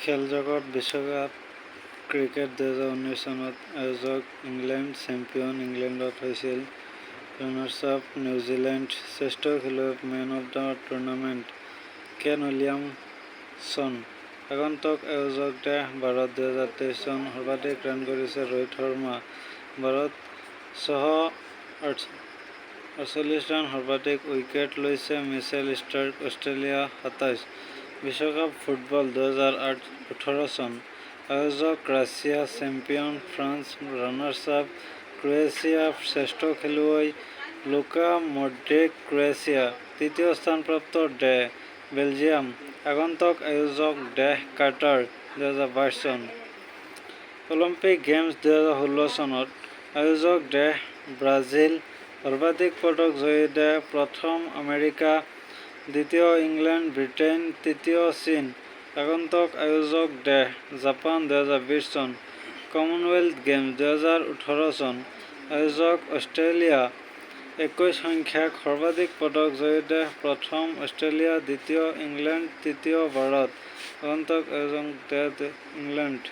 খেল জগত বিশ্বকাপ ক্ৰিকেট 2019 চনত আয়োজক ইংলেণ্ড চেম্পিয়ন ইংলেণ্ডত হৈছিল ৰানাৰ্ছ-আপ নিউজিলেণ্ড শ্ৰেষ্ঠ খেলুৱৈ man of the tournament Kane Williamson আগন্তুক আয়োজক দেশ ভাৰত 2023 চন সৰ্বাধিক ৰান কৰিছে ৰোহিত শৰ্মা ভাৰত 648 ৰান সৰ্বাধিক উইকেট লৈছে মিচেল ষ্টাৰ্ক অষ্ট্ৰেলিয়া 27 বিশ্বকাপ ফুটবল 2018 চন আয়োজক Russia champion France runners up Croatia শ্ৰেষ্ঠ খেলুৱৈ লুকা মড্ৰিক ক্ৰ'ৱেছিয়া তৃতীয় স্থানপ্ৰাপ্ত দেশ বেলজিয়াম আগন্তুক আয়োজক দেশ কাটাৰ 2022 চন অলিম্পিক গেমছ 2016 চনত আয়োজক দেশ ব্ৰাজিল সৰ্বাধিক পদক জয়ী দেশ প্ৰথম আমেৰিকা দ্বিতীয় ইংলেণ্ড ব্ৰিটেইন তৃতীয় চীন আগন্তুক আয়োজক দেশ জাপান 2020 চন কমনৱেলথ গেমছ 2018 চন আয়োজক অষ্ট্ৰেলিয়া 21 সংখ্যক সৰ্বাধিক পদক জয়ী দেশ প্ৰথম অষ্ট্ৰেলিয়া দ্বিতীয় ইংলেণ্ড তৃতীয় ভাৰত আগন্তুক আয়োজক দেশ ইংলেণ্ড।